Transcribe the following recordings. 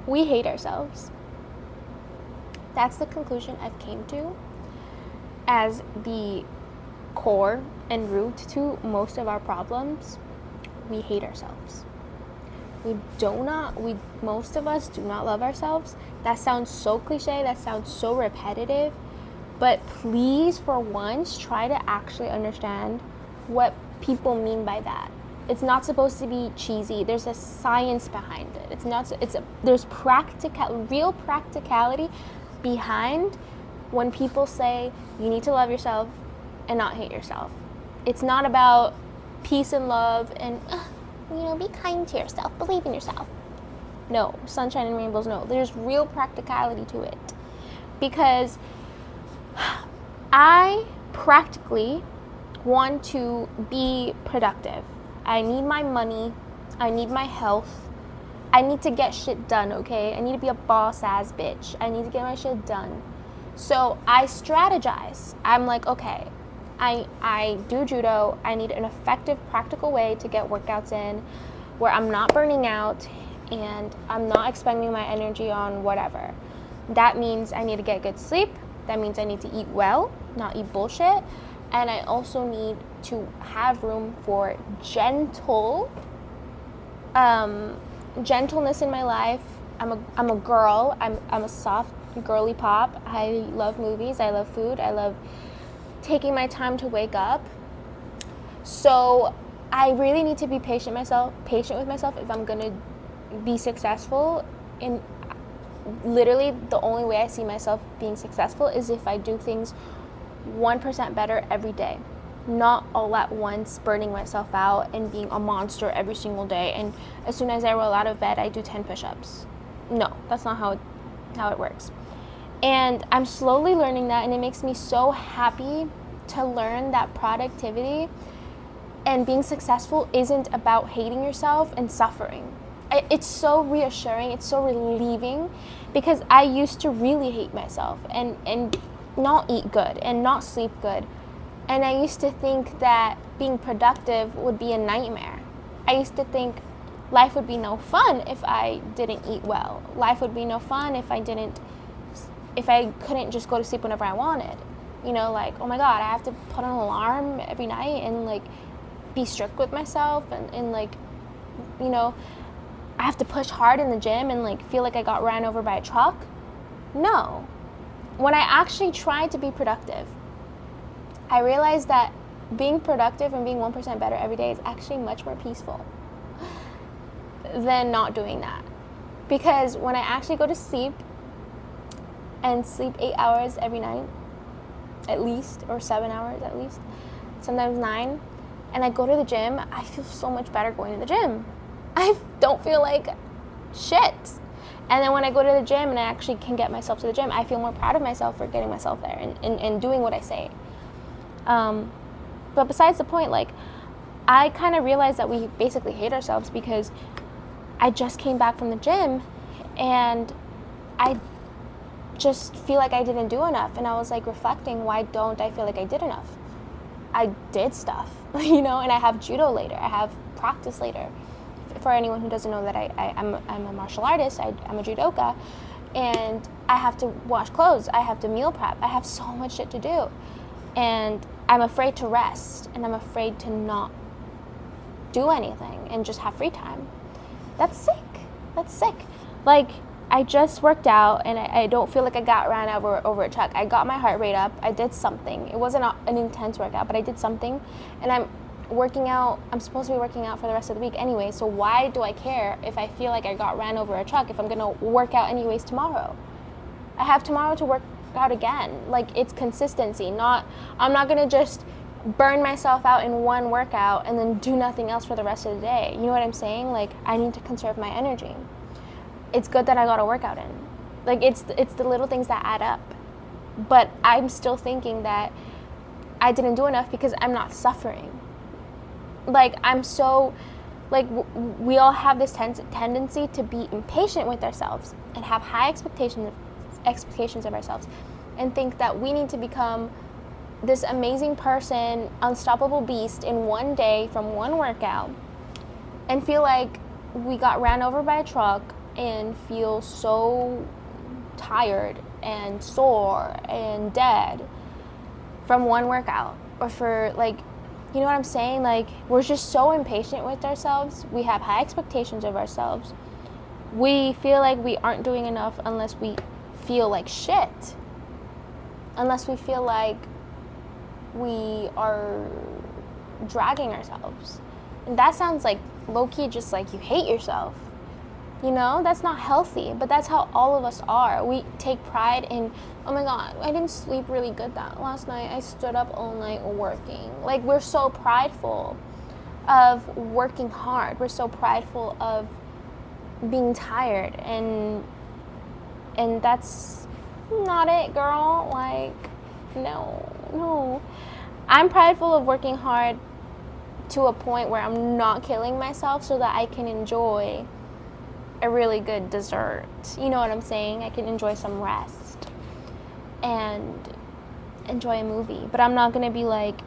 We hate ourselves. That's the conclusion I've came to as the core and root to most of our problems. We hate ourselves. Most of us do not love ourselves. That sounds so cliche, that sounds so repetitive, but please, for once, try to actually understand what people mean by that. It's not supposed to be cheesy. There's a science behind it. There's real practicality behind when people say you need to love yourself and not hate yourself. It's not about peace and love and be kind to yourself, believe in yourself. No, sunshine and rainbows, no. There's real practicality to it. Because I practically want to be productive. I need my money. I need my health. I need to get shit done, okay? I need to be a boss-ass bitch. I need to get my shit done. So I strategize. I'm like, okay, I do judo. I need an effective, practical way to get workouts in where I'm not burning out and I'm not expending my energy on whatever. That means I need to get good sleep. That means I need to eat well, not eat bullshit. And I also need to have room for gentleness in my life. I'm a girl. I'm a soft girly pop. I love movies. I love food. I love taking my time to wake up. So I really need to be patient with myself if I'm gonna be successful. In literally the only way I see myself being successful is if I do things 1% better every day, not all at once burning myself out and being a monster every single day, and as soon as I roll out of bed I do 10 push-ups. No, that's not how it works. And I'm slowly learning that, and it makes me so happy to learn that productivity and being successful isn't about hating yourself and suffering. It's so reassuring, it's so relieving, because I used to really hate myself and not eat good and not sleep good. And I used to think that being productive would be a nightmare. I used to think life would be no fun if I didn't eat well. Life would be no fun if I couldn't just go to sleep whenever I wanted. Like, oh my God, I have to put an alarm every night and like be strict with myself and like, I have to push hard in the gym and like feel like I got ran over by a truck. No. When I actually tried to be productive, I realized that being productive and being 1% better every day is actually much more peaceful than not doing that. Because when I actually go to sleep and sleep 8 hours every night, at least, or 7 hours at least, sometimes 9, and I go to the gym, I feel so much better going to the gym. I don't feel like shit. And then when I go to the gym and I actually can get myself to the gym, I feel more proud of myself for getting myself there and doing what I say. But besides the point, like, I kind of realized that we basically hate ourselves because I just came back from the gym and I just feel like I didn't do enough. And I was like reflecting, why don't I feel like I did enough? I did stuff, and I have judo later. I have practice later. For anyone who doesn't know that I'm a martial artist, I'm a judoka, and I have to wash clothes, I have to meal prep, I have so much shit to do. And I'm afraid to rest, and I'm afraid to not do anything and just have free time. That's sick. Like, I just worked out, and I don't feel like I got ran over a truck. I got my heart rate up, I did something. It wasn't an intense workout, but I did something, and I'm supposed to be working out for the rest of the week anyway, so why do I care if I feel like I got ran over a truck if I'm gonna work out anyways tomorrow? I have tomorrow to work out again. Like, it's consistency, I'm not gonna just burn myself out in one workout and then do nothing else for the rest of the day. You know what I'm saying? Like, I need to conserve my energy. It's good that I got a workout in. Like, it's the little things that add up. But I'm still thinking that I didn't do enough because I'm not suffering. Like, I'm so, like, we all have this tendency to be impatient with ourselves and have high expectations of ourselves and think that we need to become this amazing person, unstoppable beast in one day from one workout, and feel like we got ran over by a truck and feel so tired and sore and dead from one workout, or for like, you know what I'm saying? Like, we're just so impatient with ourselves. We have high expectations of ourselves. We feel like we aren't doing enough unless we feel like shit. Unless we feel like we are dragging ourselves. And that sounds like low-key just like you hate yourself. You know, that's not healthy, but that's how all of us are. We take pride in, oh my God, I didn't sleep really good that last night. I stood up all night working. Like, we're so prideful of working hard. We're so prideful of being tired, and that's not it, girl. Like, no. I'm prideful of working hard to a point where I'm not killing myself so that I can enjoy a really good dessert. You know what I'm saying? I can enjoy some rest and enjoy a movie. But I'm not gonna be like,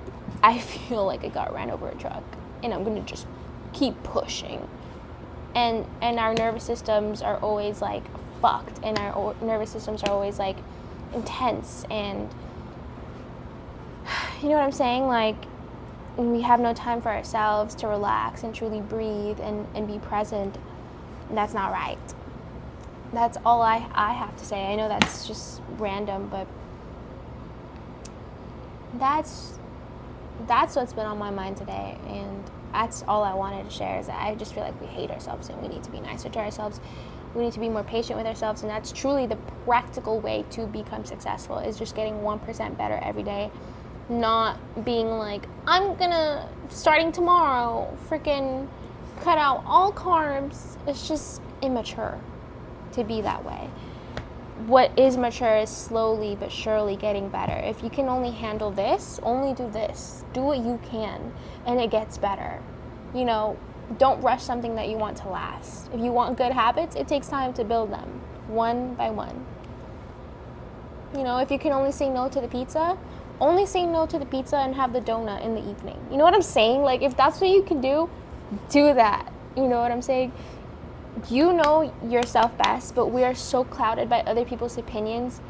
I feel like I got ran over a truck, and I'm gonna just keep pushing. And our nervous systems are always like fucked, and our nervous systems are always like intense, and you know what I'm saying? Like, we have no time for ourselves to relax and truly breathe and be present. That's not right. That's all I have to say. I know that's just random, but that's what's been on my mind today, and that's all I wanted to share. Is that I just feel like we hate ourselves, and we need to be nicer to ourselves. We need to be more patient with ourselves, and that's truly the practical way to become successful, is just getting 1% better every day. Not being like, I'm gonna, starting tomorrow, freaking cut out all carbs. It's just immature to be that way. What is mature is slowly but surely getting better. If you can only handle this, only do this. Do what you can, and it gets better. You know, don't rush something that you want to last. If you want good habits, it takes time to build them, one by one. You know, if you can only say no to the pizza, only say no to the pizza and have the donut in the evening. You know what I'm saying? Like, if that's what you can do that. You know what I'm saying? You know yourself best, but we are so clouded by other people's opinions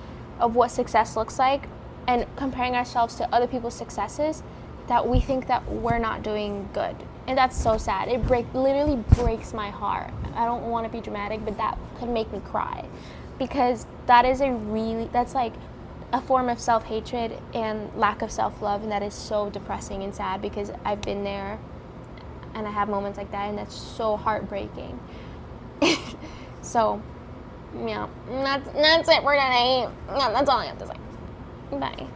of what success looks like, and comparing ourselves to other people's successes, that we think that we're not doing good. And that's so sad. It literally breaks my heart. I don't want to be dramatic, but that could make me cry, because that is that's like a form of self-hatred and lack of self-love, and that is so depressing and sad, because I've been there and I have moments like that, and that's so heartbreaking. So, yeah, that's it for today. Yeah, that's all I have to say. Bye.